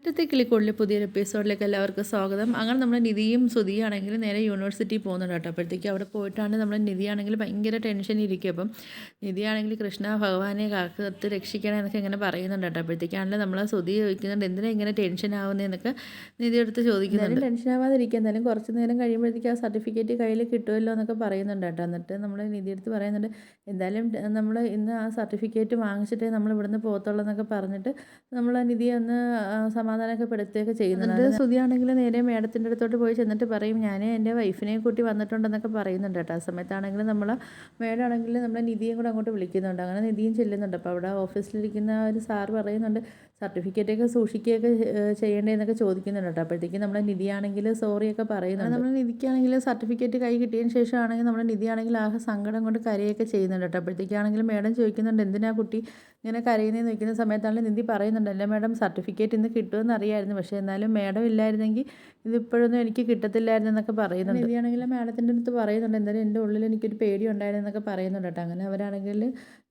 മുറ്റത്തെ കിളിക്കൂടിലെ പുതിയൊരു എപ്പിസോഡിലേക്ക് എല്ലാവർക്കും സ്വാഗതം. അങ്ങനെ നമ്മൾ നിധിയും സുധിയും ആണെങ്കിൽ നേരെ യൂണിവേഴ്സിറ്റി പോകുന്നുണ്ട് കേട്ടോ. അപ്പോഴത്തേക്ക് അവിടെ പോയിട്ടാണ് നമ്മൾ നിധിയാണെങ്കിൽ ഭയങ്കര ടെൻഷൻ ഇരിക്കും. അപ്പം നിധിയാണെങ്കിൽ കൃഷ്ണ ഭഗവാനെ കാത്ത് രക്ഷിക്കണം എന്നൊക്കെ ഇങ്ങനെ പറയുന്നുണ്ട് കേട്ടോ. അപ്പോഴത്തേക്കാണെങ്കിൽ നമ്മൾ സുധി ചോദിക്കുന്നുണ്ട് എന്തിനാ ഇങ്ങനെ ടെൻഷൻ ആവുന്നതെന്നൊക്കെ നിധി എടുത്ത് ചോദിക്കുന്നുണ്ട്. ടെൻഷൻ ആവാതിരിക്കുക, എന്തായാലും കുറച്ച് നേരം കഴിയുമ്പോഴത്തേക്ക് ആ സർട്ടിഫിക്കറ്റ് കയ്യിൽ കിട്ടുമല്ലോ എന്നൊക്കെ പറയുന്നുണ്ട് കേട്ടോ. എന്നിട്ട് നമ്മൾ നിധി എടുത്ത് പറയുന്നുണ്ട് എന്തായാലും നമ്മൾ ഇന്ന് ആ സർട്ടിഫിക്കറ്റ് വാങ്ങിച്ചിട്ടേ നമ്മൾ ഇവിടുന്ന് പോകത്തുള്ളൂ എന്നൊക്കെ പറഞ്ഞിട്ട് നമ്മൾ നിധിയെ ഒന്ന് സമാധാനമൊക്കെ പെടുത്തുകയൊക്കെ ചെയ്യുന്നുണ്ട്. സുധിയാണെങ്കിൽ നേരെ മേഡത്തിൻ്റെ അടുത്തോട്ട് പോയി ചെന്നിട്ട് പറയും ഞാൻ എൻ്റെ വൈഫിനെയും കൂട്ടി വന്നിട്ടുണ്ടെന്നൊക്കെ പറയുന്നുണ്ട് കേട്ടോ. ആ സമയത്താണെങ്കിൽ നമ്മൾ മേഡമാണെങ്കിൽ നമ്മളെ നിധിയും കൂടെ അങ്ങോട്ട് വിളിക്കുന്നുണ്ട്. അങ്ങനെ നിധിയും ചെല്ലുന്നുണ്ട്. അപ്പോൾ അവിടെ ഓഫീസിലിരിക്കുന്ന ഒരു സാറ് പറയുന്നുണ്ട് സർട്ടിഫിക്കറ്റൊക്കെ സൂക്ഷിക്കുകയൊക്കെ ചെയ്യേണ്ടതെന്നൊക്കെ ചോദിക്കുന്നുണ്ട് കേട്ടോ. അപ്പോഴത്തേക്കും നമ്മുടെ നിധിയാണെങ്കിൽ സോറിയൊക്കെ പറയുന്നുണ്ട്. നമ്മൾ നിധിക്കാണെങ്കിൽ സർട്ടിഫിക്കറ്റ് കൈ കിട്ടിയതിന് ശേഷമാണെങ്കിൽ നമ്മുടെ നിധിയാണെങ്കിൽ ആ സങ്കടം കൊണ്ട് കരയൊക്കെ ചെയ്യുന്നുണ്ട് കേട്ടോ. അപ്പോഴത്തേക്കാണെങ്കിൽ മേഡം ചോദിക്കുന്നുണ്ട് എന്തിനാ കുട്ടി ഇങ്ങനെ കരയുന്നതെന്ന് നിൽക്കുന്ന സമയത്താണെങ്കിൽ നിധി പറയുന്നുണ്ട് അല്ല മേഡം സർട്ടിഫിക്കറ്റ് ഇന്ന് കിട്ടുമെന്ന് അറിയായിരുന്നു, പക്ഷേ എന്നാലും മേഡം ഇല്ലായിരുന്നെങ്കിൽ ഇതിപ്പോഴൊന്നും എനിക്ക് കിട്ടത്തില്ലായിരുന്നു എന്നൊക്കെ പറയുന്നുണ്ട്. നിധിയാണെങ്കിൽ മേഡത്തിൻ്റെ അടുത്ത് പറയുന്നുണ്ട് എന്തായാലും എൻ്റെ ഉള്ളിൽ എനിക്കൊരു പേടി ഉണ്ടായിരുന്നു എന്നൊക്കെ പറയുന്നുണ്ട് കേട്ടോ. അങ്ങനെ അവരാണെങ്കിൽ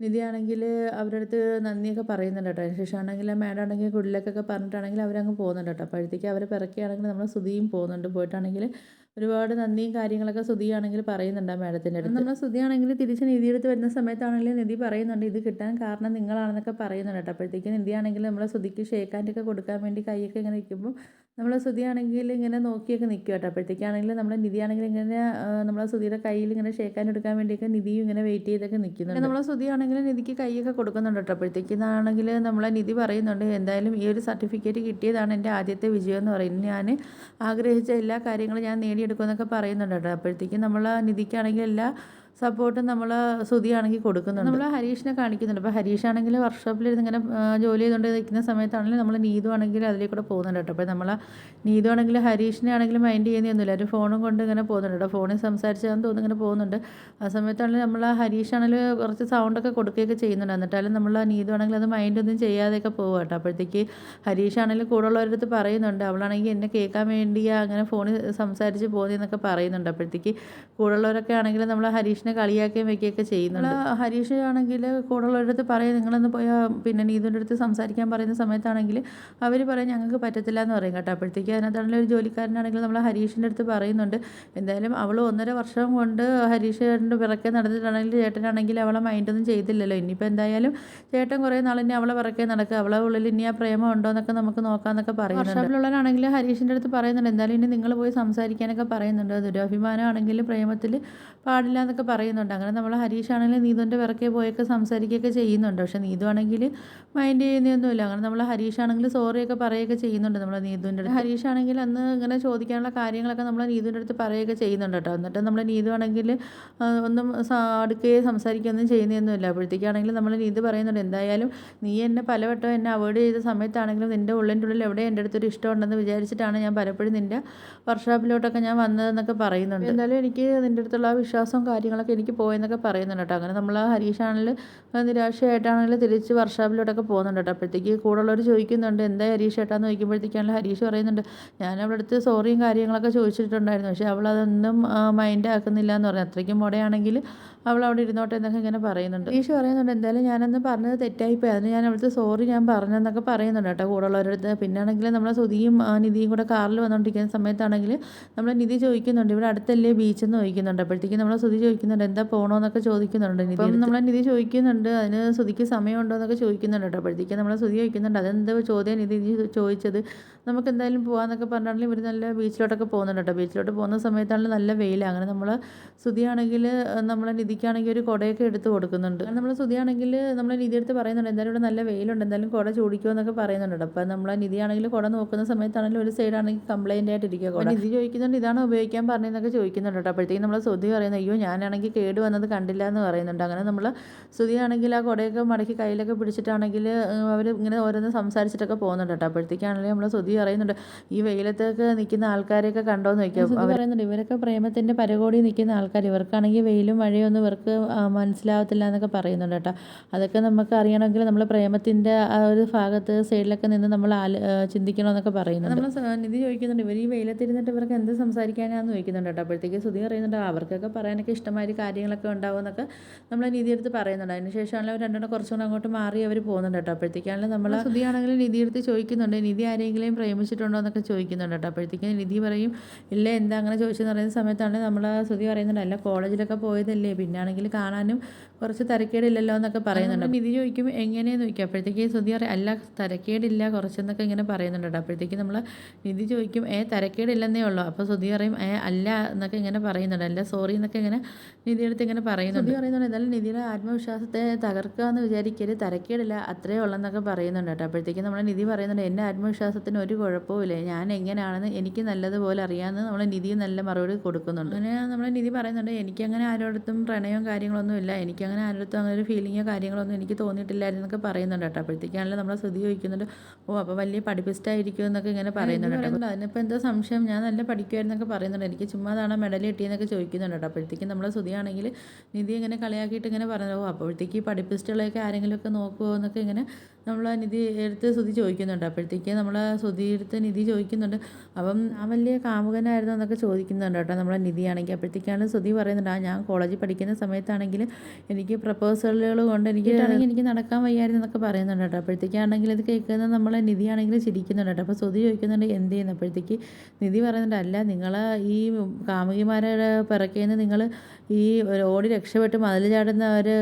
നിധിയാണെങ്കിൽ അവരുടെ അടുത്ത് നന്ദിയൊക്കെ പറയുന്നുണ്ട് കേട്ടോ. അതിനുശേഷമാണെങ്കിൽ മേഡം ആണെങ്കിൽ കുടിലൊക്കെ പറഞ്ഞിട്ടാണെങ്കിൽ അവരങ്ങ് പോകുന്നുണ്ട് കേട്ടോ. അപ്പോഴത്തേക്ക് അവർ പിറക്കുകയാണെങ്കിൽ നമ്മൾ സുധിയും പോകുന്നുണ്ട്. പോയിട്ടാണെങ്കിൽ ഒരുപാട് നന്ദിയും കാര്യങ്ങളൊക്കെ സുധിയാണെങ്കിൽ പറയുന്നുണ്ട് ആ മേഡത്തിൻ്റെ അടുത്ത്. നമ്മൾ സുധിയാണെങ്കിൽ തിരിച്ച് നിധിയെടുത്ത് വരുന്ന സമയത്താണെങ്കിൽ നിധി പറയുന്നുണ്ട് ഇത് കിട്ടാൻ കാരണം നിങ്ങളാണെന്നൊക്കെ പറയുന്നുണ്ട് കേട്ടോ. അപ്പോഴത്തേക്ക് നിധിയാണെങ്കിൽ നമ്മളെ സുധിക്ക് ഷേക്ക് ഹാൻഡൊക്കെ കൊടുക്കാൻ വേണ്ടി കൈയൊക്കെ ഇങ്ങനെ നിൽക്കുമ്പോൾ നമ്മളെ സുധിയാണെങ്കിൽ ഇങ്ങനെ നോക്കിയൊക്കെ നിൽക്കും കേട്ടോ. അപ്പോഴത്തേക്കാണെങ്കിൽ നമ്മളെ നിധിയാണെങ്കിൽ ഇങ്ങനെ നമ്മളെ സുധിയുടെ കയ്യിൽ ഇങ്ങനെ ഷേക്ക് ഹാൻഡ് എടുക്കാൻ വേണ്ടിയൊക്കെ നിധിയും ഇങ്ങനെ വെയിറ്റ് ചെയ്തൊക്കെ നിൽക്കുന്നുണ്ട്. നമ്മളെ സുധിയാണെങ്കിൽ നിധിക്ക് കൈയൊക്കെ കൊടുക്കുന്നുണ്ട് കേട്ടോ. അപ്പോഴത്തേക്കാണെങ്കിൽ നമ്മളെ നിധി പറയുന്നുണ്ട് എന്തായാലും ഈ ഒരു സർട്ടിഫിക്കറ്റ് കിട്ടിയതാണ് എൻ്റെ ആദ്യത്തെ വിജയം എന്ന് പറയുന്നത്, ഞാൻ ആഗ്രഹിച്ച എല്ലാ കാര്യങ്ങളും ഞാൻ നേടിയെടുക്കുമെന്നൊക്കെ പറയുന്നുണ്ട് കേട്ടോ. അപ്പോഴത്തേക്കും നമ്മൾ നിധിക്കാണെങ്കിൽ എല്ലാ സപ്പോർട്ടും നമ്മൾ സുധിയാണെങ്കിൽ കൊടുക്കുന്നുണ്ട്. നമ്മൾ ഹരീഷിനെ കാണിക്കുന്നുണ്ട്. അപ്പോൾ ഹരീഷാണെങ്കിൽ വർക്ക്ഷോപ്പിലിരുന്ന് ഇങ്ങനെ ജോലി ചെയ്തുകൊണ്ട് നിൽക്കുന്ന സമയത്താണെങ്കിൽ നമ്മൾ നീതു ആണെങ്കിൽ അതിലേക്കൂടെ പോകുന്നുണ്ട് കേട്ടോ. അപ്പോൾ നമ്മൾ നീതു ആണെങ്കിൽ ഹരീഷിനെ ആണെങ്കിൽ മൈൻഡ് ചെയ്യുന്നൊന്നുമില്ല, ഒരു ഫോണും കൊണ്ട് ഇങ്ങനെ പോകുന്നുണ്ട് കേട്ടോ. ഫോണിൽ സംസാരിച്ചാന്ന് തോന്നുന്നു ഇങ്ങനെ പോകുന്നുണ്ട്. ആ സമയത്താണെങ്കിൽ നമ്മൾ ഹരീഷാണെങ്കിൽ കുറച്ച് സൗണ്ടൊക്കെ കൊടുക്കുകയൊക്കെ ചെയ്യുന്നുണ്ട്. എന്നിട്ടാലും നമ്മൾ നീതു ആണെങ്കിൽ അത് മൈൻഡൊന്നും ചെയ്യാതെയൊക്കെ പോകുക കേട്ടോ. അപ്പോഴത്തേക്ക് ഹരീഷാണെങ്കിൽ കൂടെ ഉള്ളവരടുത്ത് പറയുന്നുണ്ട് അവളാണെങ്കിൽ എന്നെ കേൾക്കാൻ വേണ്ടിയാണ് അങ്ങനെ ഫോണിൽ സംസാരിച്ച് പോകുന്നതെന്നൊക്കെ പറയുന്നുണ്ട്. അപ്പോഴത്തേക്ക് കൂടെയുള്ളവരൊക്കെ ആണെങ്കിൽ നമ്മൾ ഹരീഷിനെ കളിയാക്കുകയും വയ്ക്കുകയൊക്കെ ചെയ്യുന്നുണ്ട്. ഹരീഷ് ആണെങ്കിൽ കൂടുതലുള്ളവരടുത്ത് പറയും നിങ്ങളൊന്ന് പോയാൽ പിന്നെ നീതുവിൻ്റെ അടുത്ത് സംസാരിക്കാൻ പറയുന്ന സമയത്താണെങ്കിൽ അവർ പറയും ഞങ്ങൾക്ക് പറ്റത്തില്ല എന്ന് പറയും കേട്ടോ. അപ്പോഴത്തേക്ക് അതിനകത്താണെങ്കിൽ ഒരു ജോലിക്കാരനാണെങ്കിൽ നമ്മൾ ഹരീഷിൻ്റെ അടുത്ത് പറയുന്നുണ്ട് എന്തായാലും അവൾ 1.5 വർഷം കൊണ്ട് ഹരീഷിൻ്റെ പിറക്കെ നടന്നിട്ടാണെങ്കിൽ ചേട്ടനാണെങ്കിൽ അവളെ മൈൻഡൊന്നും ചെയ്തില്ലല്ലോ, ഇനിയിപ്പോൾ എന്തായാലും ചേട്ടൻ കുറേ നാൾ ഇനി അവളെ പിറക്കെ നടക്കുക, അവളെ ഉള്ളിൽ ഇനി ആ പ്രേമം ഉണ്ടോ എന്നൊക്കെ നമുക്ക് നോക്കാമെന്നൊക്കെ പറയുന്നുണ്ട്. വർഷാപ്പിലുള്ളവരാണെങ്കിൽ ഹരീഷിൻ്റെ അടുത്ത് പറയുന്നുണ്ട് എന്തായാലും ഇനി നിങ്ങൾ പോയി സംസാരിക്കാനൊക്കെ പറയുന്നുണ്ട്, ദുരഭിമാനമാണെങ്കിൽ പ്രേമത്തിൽ പാടില്ല എന്നൊക്കെ പറയുന്നുണ്ട്. അങ്ങനെ നമ്മൾ ഹരീഷാണെങ്കിൽ നീതുവിൻ്റെ പിറക്കെ പോയൊക്കെ സംസാരിക്കുകയൊക്കെ ചെയ്യുന്നുണ്ട്. പക്ഷേ നീതു ആണെങ്കിൽ മൈൻഡ് ചെയ്യുന്നൊന്നുമില്ല. അങ്ങനെ നമ്മൾ ഹരീഷാണെങ്കിൽ സോറിയൊക്കെ പറയുകയൊക്കെ ചെയ്യുന്നുണ്ട് നമ്മൾ നീതുവിൻ്റെ അടുത്ത്. ഹരീഷാണെങ്കിൽ അന്ന് ഇങ്ങനെ ചോദിക്കാനുള്ള കാര്യങ്ങളൊക്കെ നമ്മൾ നീതുവിൻ്റെ അടുത്ത് പറയുകയൊക്കെ ചെയ്യുന്നുണ്ട് കേട്ടോ. എന്നിട്ട് നമ്മൾ നീതു ആണെങ്കിൽ ഒന്നും അടുക്കുകയോ സംസാരിക്കുകയൊന്നും ചെയ്യുന്നതൊന്നുമില്ല. അപ്പോഴത്തേക്കാണെങ്കിൽ നമ്മൾ നീതു പറയുന്നുണ്ട് എന്തായാലും നീ എന്നെ പലവട്ടം എന്നെ അവോയ്ഡ് ചെയ്ത സമയത്താണെങ്കിലും നിൻ്റെ ഉള്ളിൻ്റെ ഉള്ളിൽ എവിടെ എൻ്റെ അടുത്തൊരു ഇഷ്ടമുണ്ടെന്ന് വിചാരിച്ചിട്ടാണ് ഞാൻ പലപ്പോഴും നിൻ്റെ വർക്ക്ഷോപ്പിലോട്ടൊക്കെ ഞാൻ വന്നതെന്നൊക്കെ പറയുന്നുണ്ട്. എന്തായാലും എനിക്ക് നിൻ്റെ അടുത്തുള്ള ആ വിശ്വാസവും കാര്യങ്ങളൊക്കെ എനിക്ക് പോയെന്നൊക്കെ പറയുന്നുണ്ട് കേട്ടോ. അങ്ങനെ നമ്മൾ ആ ഹരീഷാണെങ്കിൽ നിരാശയായിട്ടാണെങ്കിൽ തിരിച്ച് വർക്ക്ഷോപ്പിലോട്ടൊക്കെ പോകുന്നുണ്ട് കേട്ടോ. അപ്പോഴത്തേക്ക് കൂടുള്ളവർ ചോദിക്കുന്നുണ്ട് എന്താ ഹരീഷ് ഏട്ടാന്ന് ചോദിക്കുമ്പോഴത്തേക്കാണെങ്കിൽ ഹരീഷ് പറയുന്നുണ്ട് ഞാൻ അവളുടെ അടുത്ത് സോറിയും കാര്യങ്ങളൊക്കെ ചോദിച്ചിട്ടുണ്ടായിരുന്നു, പക്ഷേ അവളതൊന്നും മൈൻഡ് ആക്കുന്നില്ല എന്ന് പറഞ്ഞു. അത്രയ്ക്കും മുടയാണെങ്കിൽ അവൾ അവിടെ ഇരുന്നോട്ടെ എന്നൊക്കെ ഇങ്ങനെ പറയുന്നുണ്ട്. ഹരീഷ് പറയുന്നുണ്ട് എന്തായാലും ഞാനന്ന് പറഞ്ഞത് തെറ്റായിപ്പോയി, അതിന് ഞാൻ അവിടുത്തെ സോറി ഞാൻ പറഞ്ഞെന്നൊക്കെ പറയുന്നുണ്ട് കേട്ടോ കൂടുള്ളവരടുത്ത്. പിന്നെ ആണെങ്കിൽ നമ്മളെ സുധിയും നിധിയും കൂടെ കാറിൽ വന്നുകൊണ്ടിരിക്കുന്ന സമയത്താണെങ്കിൽ നമ്മൾ നിധി ചോദിക്കുന്നുണ്ട് ഇവിടെ അടുത്തല്ലേ ബീച്ചെന്ന് ചോദിക്കുന്നുണ്ട്. അപ്പോഴത്തേക്കും നമ്മളെ സുധി ചോദിക്കുന്നുണ്ട് എന്താ പോകണമെന്നൊക്കെ ചോദിക്കുന്നുണ്ട് നിധി. അപ്പം നമ്മളെ നിധി ചോദിക്കുന്നുണ്ട് അതിന് സുധിക്ക് സമയമുണ്ടോ എന്നൊക്കെ ചോദിക്കുന്നുണ്ട് കേട്ടോ. അപ്പോഴത്തേക്കും നമ്മളെ സുധി ചോദിക്കുന്നുണ്ട് അതെന്ത് ചോദ്യം നിധി ചോദിച്ചത്, നമുക്ക് എന്തായാലും പോകാമെന്നൊക്കെ പറഞ്ഞാണെങ്കിൽ ഇവർ നല്ല ബീച്ചിലോട്ടൊക്കെ പോകുന്നുണ്ട് കേട്ടോ. ബീച്ചിലോട്ട് പോകുന്ന സമയത്താണെങ്കിൽ നല്ല വെയിലാണ്. അങ്ങനെ നമ്മൾ സുധിയാണെങ്കിൽ നമ്മളെ നിധിക്കാണെങ്കിൽ ഒരു കുടയൊക്കെ എടുത്ത് കൊടുക്കുന്നുണ്ട്. അങ്ങനെ നമ്മൾ സുധിയാണെങ്കിൽ നമ്മളെ നിധി എടുത്ത് പറയുന്നുണ്ട് എന്തായാലും ഇവിടെ നല്ല വെയിലുണ്ട് എന്തായാലും കുട ചൂടിക്കുമോ എന്നൊക്കെ പറയുന്നുണ്ട്. അപ്പോൾ നമ്മളെ നിധിയാണെങ്കിൽ കുട നോക്കുന്ന സമയത്താണെങ്കിൽ ഒരു സൈഡാണെങ്കിൽ കംപ്ലൈൻ്റ് ആയിട്ടിരിക്കുക കുട. നിധി ചോദിക്കുന്നുണ്ട് ഇതാണ് ഉപയോഗിക്കാൻ പറഞ്ഞതെന്നൊക്കെ ചോദിക്കുന്നുണ്ട് കേട്ടോ. അപ്പോഴത്തേക്കും നമ്മൾ സുധി പറയുന്നത് അയ്യോ ഞാനാണെങ്കിൽ കേട് വന്നത് കണ്ടില്ല എന്ന് പറയുന്നുണ്ട്. അങ്ങനെ നമ്മൾ സുധിയാണെങ്കിൽ ആ കുടയൊക്കെ മടക്കി കയ്യിലൊക്കെ പിടിച്ചിട്ടാണെങ്കിൽ അവർ ഇങ്ങനെ ഓരോന്ന് സംസാരിച്ചിട്ടൊക്കെ പോകുന്നുണ്ട് കേട്ടോ. അപ്പോഴത്തേക്കാണെങ്കിൽ നമ്മൾ സുധി പറയുന്നുണ്ട് ഈ വെയിലത്തൊക്കെ നിൽക്കുന്ന ആൾക്കാരെയൊക്കെ കണ്ടോന്ന് ചോദിക്കും. അവർ പറയുന്നുണ്ട് ഇവരൊക്കെ പ്രേമത്തിൻ്റെ പരകോടി നിൽക്കുന്ന ആൾക്കാർ, ഇവർക്കാണെങ്കിൽ വെയിലും മഴയൊന്നും ഇവർക്ക് മനസ്സിലാവത്തില്ല എന്നൊക്കെ പറയുന്നുണ്ട് കേട്ടോ. അതൊക്കെ നമുക്ക് അറിയണമെങ്കിൽ നമ്മൾ പ്രേമത്തിൻ്റെ ആ ഒരു ഭാഗത്ത് സൈഡിലൊക്കെ നിന്ന് നമ്മൾ ചിന്തിക്കണമെന്നൊക്കെ പറയുന്നുണ്ട്. നമ്മൾ നിധി ചോദിക്കുന്നുണ്ട് ഇവർ ഈ വെയിലത്തിരുന്നിട്ട് ഇവർക്ക് എന്ത് സംസാരിക്കാനാന്ന് ചോദിക്കുന്നുണ്ട് കേട്ടോ. അപ്പോഴത്തേക്ക് ശ്രുതി പറയുന്നുണ്ട് അവർക്കൊക്കെ പറയാനൊക്കെ ഇഷ്ടമായ കാര്യങ്ങളൊക്കെ ഉണ്ടാവും എന്നൊക്കെ നമ്മൾ നിധിയെടുത്ത് പറയുന്നുണ്ട്. അതിന് ശേഷമാണെങ്കിൽ അവർ രണ്ടെണ്ണം കുറച്ചുകൂടെ അങ്ങോട്ട് മാറി അവർ പോകുന്നുണ്ട് കേട്ടോ. അപ്പോഴത്തേക്കാണെങ്കിൽ നമ്മൾ ശ്രുതിയാണെങ്കിലും നിധിയെടുത്ത് ചോദിക്കുന്നുണ്ട് നിധി ആരെങ്കിലും പ്രേമിച്ചിട്ടുണ്ടോ എന്നൊക്കെ ചോദിക്കുന്നുണ്ട് കേട്ടോ. അപ്പോഴത്തേക്കും നിധി പറയും ഇല്ല എന്താ അങ്ങനെ ചോദിച്ചെന്ന് പറയുന്ന സമയത്താണെങ്കിൽ നമ്മൾ ശ്രുതി പറയുന്നുണ്ട് അല്ല കോളേജിലൊക്കെ പോയതല്ലേ പിന്നെ ആണെങ്കിൽ കാണാനും കുറച്ച് തരക്കേടില്ലല്ലോ എന്നൊക്കെ പറയുന്നുണ്ട്. നിധി ചോദിക്കും എങ്ങനെയെന്ന് ചോദിക്കും. അപ്പോഴത്തേക്ക് ശ്രുതി പറയും അല്ല തരക്കേടില്ല കുറച്ചെന്നൊക്കെ ഇങ്ങനെ പറയുന്നുണ്ട് കേട്ടോ. അപ്പോഴത്തേക്ക് നമ്മൾ നിധി ചോദിക്കും തരക്കേടില്ലെന്നേ ഉള്ളൂ. അപ്പോൾ ശ്രുതി പറയും അല്ല എന്നൊക്കെ ഇങ്ങനെ പറയുന്നുണ്ട്. അല്ല സോറി എന്നൊക്കെ ഇങ്ങനെ നിധിയെടുത്ത് ഇങ്ങനെ പറയുന്നുണ്ട്. ശ്രുതി പറയുന്നുണ്ട് എന്തായാലും നിധിയുടെ ആത്മവിശ്വാസത്തെ തകർക്കുക എന്ന് വിചാരിക്കരുത് തരക്കേടില്ല അത്രേ ഉള്ളെന്നൊക്കെ പറയുന്നുണ്ട് കേട്ടോ. അപ്പോഴത്തേക്ക് നമ്മൾ നിധി പറയുന്നുണ്ട് എൻ്റെ ആത്മവിശ്വാസത്തിന് ഒരു കുഴപ്പമില്ല ഞാൻ എങ്ങനെയാണെന്ന് എനിക്ക് നല്ലതുപോലെ അറിയാമെന്ന് നമ്മൾ നിധി നല്ല മറുപടി കൊടുക്കുന്നുണ്ട്. അങ്ങനെ നമ്മൾ നിധി പറയുന്നുണ്ട് എനിക്കങ്ങനെ ആരോടത്തും പ്രണയവും കാര്യങ്ങളൊന്നും ഇല്ല എനിക്കങ്ങനെ ആരോടത്തും അങ്ങനെ ഒരു ഫീലിങ്ങോ കാര്യങ്ങളൊന്നും എനിക്ക് തോന്നിയിട്ടില്ലായിരുന്നു എന്നൊക്കെ പറയുന്നുണ്ട് കേട്ടോ. അപ്പോഴത്തേക്കാണല്ലോ നമ്മളെ ശ്രുതി ചോദിക്കുന്നുണ്ട് അപ്പോൾ വലിയ പഠിപ്പിസ്റ്റായിരിക്കും എന്നൊക്കെ ഇങ്ങനെ പറയുന്നുണ്ട് കേട്ടോ. അതിനിപ്പോൾ എന്താ സംശയം ഞാൻ നല്ല പഠിക്കുമായിരുന്നൊക്കെ പറയുന്നുണ്ട് എനിക്ക് ചുമ്മാ അതാണ് മെഡൽ കിട്ടിയെന്നൊക്കെ ചോദിക്കുന്നുണ്ട് കേട്ടോ. അപ്പോഴത്തേക്കും നമ്മളെ ശ്രുതിയാണെങ്കിൽ നിധി ഇങ്ങനെ കളിയാക്കിയിട്ട് ഇങ്ങനെ പറഞ്ഞു അപ്പോഴത്തേക്ക് ഈ പഠിപ്പിസ്റ്റുകളെയൊക്കെ ആരെങ്കിലുമൊക്കെ നോക്കുമോ എന്നൊക്കെ ഇങ്ങനെ നമ്മൾ നിധി എടുത്ത് ശ്രുതി ചോദിക്കുന്നുണ്ട്. അപ്പോഴത്തേക്ക് നമ്മൾ ശ്രുതി എടുത്ത് നിധി ചോദിക്കുന്നുണ്ട് അപ്പം ആ വലിയ കാമുകനായിരുന്നു എന്നൊക്കെ ചോദിക്കുന്നുണ്ട് കേട്ടോ നമ്മളെ നിധിയാണെങ്കിൽ. അപ്പോഴത്തേക്കാണ് ശ്രുതി പറയുന്നുണ്ട് ഞാൻ കോളേജിൽ പഠിക്കുന്ന സമയത്താണെങ്കിൽ എനിക്ക് പ്രപ്പോസലുകൾ കൊണ്ട് എനിക്ക് നടക്കാൻ വയ്യായിരുന്നു എന്നൊക്കെ പറയുന്നുണ്ട് കേട്ടോ. അപ്പോഴത്തേക്കാണെങ്കിൽ ഇത് കേൾക്കുന്നത് നമ്മളെ നിധിയാണെങ്കിൽ ചിരിക്കുന്നുണ്ട് കേട്ടോ. അപ്പോൾ ശ്രുതി ചോദിക്കുന്നുണ്ട് എന്ത് ചെയ്യുന്നു. അപ്പോഴത്തേക്ക് നിധി പറയുന്നുണ്ട് അല്ല നിങ്ങൾ ഈ കാമുകിമാരുടെ പിറക്കേന്ന് നിങ്ങൾ ഈ ഓടി രക്ഷപ്പെട്ട് മതിൽ ചാടുന്ന ഒരു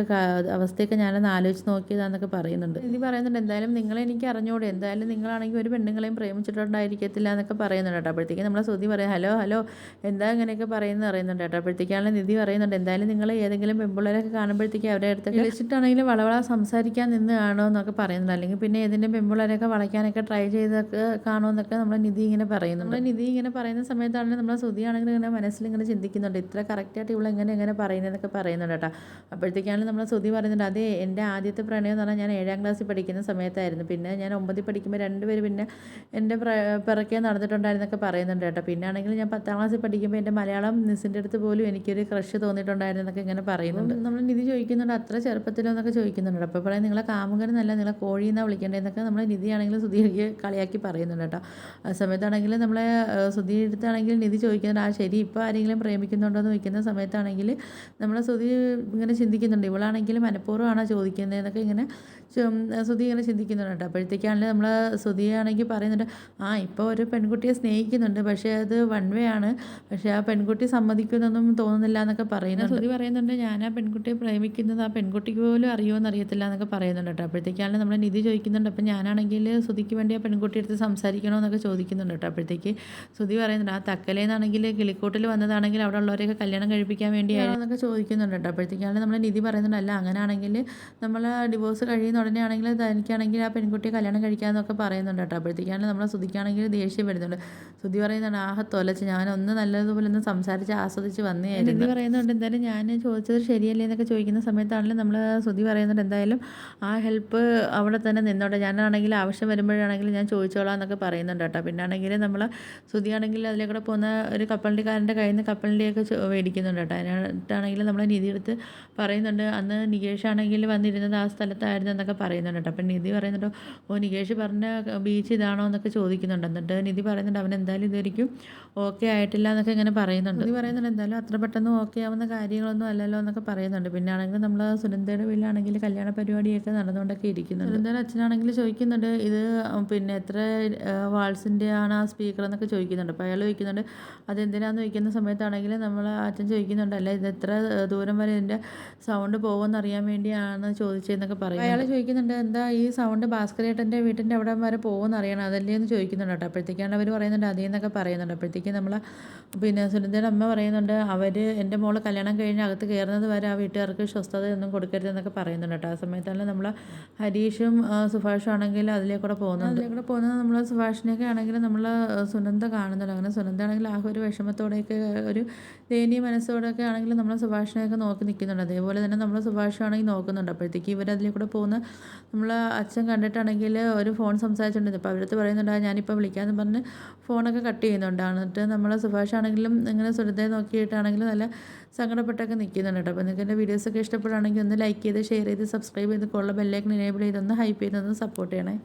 അവസ്ഥയൊക്കെ ഞാനൊന്ന് ആലോചിച്ച് നോക്കിയതാന്നൊക്കെ പറയുന്നുണ്ട്. നിധി പറയുന്നുണ്ട് എന്തായാലും നിങ്ങളെ എനിക്ക് അറിഞ്ഞൂടെ എന്തായാലും നിങ്ങളാണെങ്കിൽ ഒരു പെണ്ണുങ്ങളെയും പ്രേമിച്ചിട്ടുണ്ടായിരിക്കത്തില്ല എന്നൊക്കെ പറയുന്നുണ്ട് കേട്ടോ. അപ്പോഴത്തേക്ക് നമ്മളെ ശ്രുതി പറയാം ഹലോ എന്താ ഇങ്ങനെയൊക്കെ പറയുന്നുണ്ട് കേട്ടോ. അപ്പോഴത്തേക്കാണ് നിധി പറയുന്നുണ്ട് എന്തായാലും നിങ്ങൾ ഏതെങ്കിലും പെൺപിള്ളേരൊക്കെ കാണുമ്പോഴത്തേക്ക് അവരുടെ അടുത്തൊക്കെ വിളിച്ചിട്ടാണെങ്കിലും വളവള സംസാരിക്കാൻ നിന്ന് കാണുമോ എന്നൊക്കെ പറയുന്നുണ്ട്. അല്ലെങ്കിൽ പിന്നെ ഏതിൻ്റെ പെൺപിള്ളേരൊക്കെ വളയ്ക്കാനൊക്കെ ട്രൈ ചെയ്തൊക്കെ കാണുമെന്നൊക്കെ നമ്മളെ നിധി ഇങ്ങനെ പറയുന്നുണ്ട്. നിധി ഇങ്ങനെ പറയുന്ന സമയത്താണെങ്കിൽ നമ്മളെ ശ്രുതിയാണെങ്കിൽ ഇങ്ങനെ മനസ്സിലിങ്ങനെ ചിന്തിക്കുന്നുണ്ട് ഇത്ര കറക്റ്റായിട്ട് ഇവൾ എങ്ങനെ പറയുന്നതെന്നൊക്കെ പറയുന്നുണ്ട് കേട്ടോ. അപ്പോഴത്തേക്കാണ് നമ്മളെ ശ്രുതി പറയുന്നുണ്ട് അതെ എൻ്റെ ആദ്യത്തെ പ്രണയം എന്ന് പറഞ്ഞാൽ ഞാൻ 7ാം ക്ലാസ്സിൽ പഠിക്കുന്ന സമയത്തായിരുന്നു. പിന്നെ ഞാൻ 9ൽ പഠിക്കുമ്പോൾ 2 പേര് പിന്നെ എൻ്റെ പിറകെ നടന്നിട്ടുണ്ടായിരുന്നൊക്കെ പറയുന്നുണ്ട് കേട്ടോ. പിന്നെ ആണെങ്കിൽ ഞാൻ 10ാം ക്ലാസ്സിൽ പഠിക്കുമ്പോൾ എൻ്റെ മലയാളം മിസ്സിൻ്റെ അടുത്ത് പോലും എനിക്കൊരു ക്രഷ് തോന്നിയിട്ടുണ്ടായിരുന്നൊക്കെ ഇങ്ങനെ പറയുന്നുണ്ട്. നമ്മൾ നിധി ചോദിക്കുന്നുണ്ട് അത്ര ചെറുപ്പത്തിലോ എന്നൊക്കെ ചോദിക്കുന്നുണ്ട്. അപ്പോൾ പറയാം നിങ്ങളെ കാമുകനെന്നല്ല നിങ്ങളെ കോഴിയെന്നാണ് വിളിക്കേണ്ടതെന്നൊക്കെ നമ്മളെ നിധിയാണെങ്കിൽ ശ്രുതിയെ കളിയാക്കി പറയുന്നുണ്ട് കേട്ടോ. ആ സമയത്താണെങ്കിൽ നമ്മളെ ശ്രുതി എടുത്താണെങ്കിൽ നിധി ചോദിക്കുന്നുണ്ട് ശരി ഇപ്പോൾ ആരെങ്കിലും പ്രേമിക്കുന്നുണ്ടോ എന്ന് ചോദിക്കുന്ന സമയത്താണെങ്കിൽ നമ്മളെ ശ്രുതി ഇങ്ങനെ ചിന്തിക്കുന്നുണ്ട് ഇവളാണെങ്കിൽ മനഃപൂർവ്വമാണോ ചോദിക്കുന്നതെന്നൊക്കെ ഇങ്ങനെ ശ്രുതി ഇങ്ങനെ ചിന്തിക്കുന്നുണ്ട് കേട്ടോ. അപ്പോഴത്തേക്കാണെങ്കിൽ നമ്മൾ ശ്രുതിയാണെങ്കിൽ പറയുന്നുണ്ട് ഇപ്പോൾ ഒരു പെൺകുട്ടിയെ സ്നേഹിക്കുന്നുണ്ട് പക്ഷേ അത് വൺ വേ ആണ് പക്ഷേ ആ പെൺകുട്ടി സമ്മതിക്കുന്നൊന്നും തോന്നുന്നില്ല എന്നൊക്കെ പറയുന്നുണ്ട്. ശ്രുതി പറയുന്നുണ്ട് ഞാൻ ആ പെൺകുട്ടിയെ പ്രേമിക്കുന്നത് ആ പെൺകുട്ടിക്ക് പോലും അറിയുമോ അറിയത്തില്ല എന്നൊക്കെ പറയുന്നുണ്ട് കേട്ടോ. അപ്പോഴത്തേക്കാണെങ്കിൽ നമ്മൾ നിധി ചോദിക്കുന്നുണ്ട് അപ്പം ഞാനാണെങ്കിൽ ശ്രുതിക്ക് വേണ്ടി ആ പെൺകുട്ടി എടുത്ത് സംസാരിക്കണോ എന്നൊക്കെ ചോദിക്കുന്നുണ്ട് കേട്ടോ. അപ്പോഴത്തേക്ക് ശ്രുതി പറയുന്നുണ്ട് ആ തക്കലേന്നാണെങ്കിൽ കിളിക്കൂട്ടിൽ വന്നതാണെങ്കിൽ അവിടെ ഉള്ളവരെയൊക്കെ കല്യാണം കഴിപ്പിക്കാൻ വേണ്ടിയാണോ എന്നൊക്കെ ചോദിക്കുന്നുണ്ട് കേട്ടോ. അപ്പോഴത്തേക്കാണ് നമ്മൾ നിധി പറയുന്നുണ്ട് അല്ല അങ്ങനെയാണെങ്കിൽ നമ്മൾ ഡിവോഴ്സ് കഴിയുന്ന ഉടനെ ആണെങ്കിൽ തനിക്കാണെങ്കിൽ ആ പെൺകുട്ടിയെ കല്യാണം കഴിക്കാമെന്നൊക്കെ പറയുന്നുണ്ട് കേട്ടോ. അപ്പോഴത്തേക്കാണ് നമ്മളെ ശ്രുതിക്കാണെങ്കിൽ ദേഷ്യം വരുന്നുണ്ട്. ശ്രുതി പറയുന്നുണ്ട് തൊലച്ച് ഞാനൊന്ന് നല്ലതുപോലെ ഒന്ന് സംസാരിച്ച് ആസ്വദിച്ച് വന്നേയായിരുന്നു. നിധി പറയുന്നുണ്ട് എന്തായാലും ഞാൻ ചോദിച്ചത് ശരിയല്ലേ എന്നൊക്കെ ചോദിക്കുന്ന സമയത്താണെങ്കിലും നമ്മൾ ശ്രുതി പറയുന്നുണ്ട് എന്തായാലും ആ ഹെൽപ്പ് അവിടെ തന്നെ നിന്നോട്ടെ ഞാനാണെങ്കിൽ ആവശ്യം വരുമ്പോഴാണെങ്കിലും ഞാൻ ചോദിച്ചോളാം എന്നൊക്കെ പറയുന്നുണ്ട് കേട്ടോ. പിന്നെ ആണെങ്കിൽ നമ്മൾ ശ്രുതിയാണെങ്കിൽ അതിലേക്കൂടെ പോകുന്ന ഒരു കപ്പലണ്ടിക്കാരൻ്റെ കയ്യിൽ നിന്ന് കപ്പലണ്ടിയൊക്കെ മേടിക്കുന്നുണ്ട് കേട്ടോ. അതിനായിട്ടാണെങ്കിൽ നമ്മളെ നിധി എടുത്ത് പറയുന്നുണ്ട് അന്ന് നികേഷ് ആണെങ്കിൽ വന്നിരുന്നത് ആ സ്ഥലത്തായിരുന്നു എന്നൊക്കെ പറയുന്നുണ്ട് കേട്ടോ. അപ്പം നിധി പറയുന്നുണ്ട് നികേഷ് പറഞ്ഞ ബീച്ച് ഇതാണോ എന്നൊക്കെ ചോദിക്കുന്നുണ്ട്. എന്നിട്ട് നിധി പറയുന്നുണ്ട് അവൻ എന്തായാലും ഇതുവരെയ്ക്കും ഓക്കെ ആയിട്ടില്ല എന്നൊക്കെ ഇങ്ങനെ പറയുന്നുണ്ട്. നിധി പറയുന്നുണ്ട് എന്തായാലും അത്ര പെട്ടെന്ന് ഓക്കെ ആവുന്ന കാര്യങ്ങളൊന്നും അല്ലല്ലോ എന്നൊക്കെ പറയുന്നുണ്ട്. പിന്നെ ആണെങ്കിൽ നമ്മൾ സുനന്ദയുടെ വീട്ടിലാണെങ്കിൽ കല്യാണ പരിപാടിയൊക്കെ നടന്നുകൊണ്ടൊക്കെ ഇരിക്കുന്നുണ്ട്. സുനന്ദയുടെ അച്ഛനാണെങ്കിൽ ചോദിക്കുന്നുണ്ട് ഇത് പിന്നെ എത്ര വാൾസിൻ്റെ ആണ് ആ സ്പീക്കർ എന്നൊക്കെ ചോദിക്കുന്നുണ്ട്. അപ്പോൾ അയാൾ ചോദിക്കുന്നുണ്ട് അതെന്തിനാന്ന് ചോദിക്കുന്ന സമയത്താണെങ്കിൽ നമ്മൾ അച്ഛൻ ചോദിക്കുന്നുണ്ട് അല്ല ഇത് എത്ര ദൂരം വരെ ഇതിൻ്റെ സൗണ്ട് പോകുമെന്ന് അറിയാൻ വേണ്ടിയാണ് ചോദിച്ചതെന്നൊക്കെ പറയും. അയാൾ ചോദിക്കുന്നുണ്ട് എന്താ ഈ സൗണ്ട് ഭാസ്കരേട്ടൻ്റെ വീട്ടിൻ്റെ അവിടെ വരെ പോകുമെന്ന് അറിയണം അതല്ലേ എന്ന് ചോദിക്കുന്നുണ്ട് കേട്ടോ. അപ്പോഴത്തേക്കാണ് അവർ പറയുന്നുണ്ട് അതേന്നൊക്കെ പറയുന്നുണ്ട്. അപ്പോഴത്തേക്കും നമ്മൾ പിന്നെ സുനന്ദയുടെ അമ്മ പറയുന്നുണ്ട് അവർ എൻ്റെ മോള് കല്യാണം കഴിഞ്ഞ് അകത്ത് കയറുന്നത് വരെ ആ വീട്ടുകാർക്ക് സ്വസ്ഥതയൊന്നും കൊടുക്കരുതെന്നൊക്കെ പറയുന്നുണ്ട് കേട്ടോ. ആ സമയത്താണ് നമ്മൾ ഹരീഷും സുഭാഷും ആണെങ്കിൽ അതിലേക്കൂടെ പോകുന്നത് നമ്മൾ സുഭാഷിനെയൊക്കെ ആണെങ്കിൽ നമ്മൾ സുനന്ദ കാണുന്നുണ്ട്. അങ്ങനെ സുനന്ദ ആണെങ്കിൽ ആ ഒരു വിഷമത്തോടെയൊക്കെ ഒരു ദയനീയ മനസ്സോടെയൊക്കെ ആണെങ്കിൽ നമ്മൾ സുഭാഷിനെയൊക്കെ നോക്കി നിൽക്കുന്നുണ്ട്. അതേപോലെ തന്നെ നമ്മൾ സുഭാഷാണെങ്കിൽ നോക്കുന്നുണ്ട്. അപ്പോഴത്തേക്ക് ഇവരതിലേക്കൂടെ പോകുന്ന നമ്മൾ അച്ഛൻ കണ്ടിട്ടാണെങ്കിൽ ഒരു ഫോൺ സംസാരിച്ചുകൊണ്ടിരുന്നു. അപ്പോൾ അവരടുത്ത് പറയുന്നുണ്ട് ഞാനിപ്പോൾ വിളിക്കാമെന്ന് പറഞ്ഞ് ഫോണൊക്കെ കട്ട് ചെയ്യുന്നുണ്ട്. എന്നിട്ട് നമ്മൾ സുഭാഷാണെങ്കിലും ഇങ്ങനെ സുനിതയെ നോക്കിയിട്ടാണെങ്കിലും നല്ല സങ്കടപ്പെട്ടൊക്കെ നിൽക്കുന്നുണ്ട് കേട്ടോ. അപ്പോൾ നിങ്ങൾക്ക് എൻ്റെ വീഡിയോസൊക്കെ ഇഷ്ടപ്പെടുകയാണെങ്കിൽ ഒന്ന് ലൈക്ക് ചെയ്ത് ഷെയർ ചെയ്ത് സബ്സ്ക്രൈബ് ചെയ്ത് ബെല്ലൈക്കൺ എനേബിൾ ചെയ്തൊന്ന് ഹൈപ്പ് ചെയ്തൊന്ന് സപ്പോർട്ട് ചെയ്യണേ.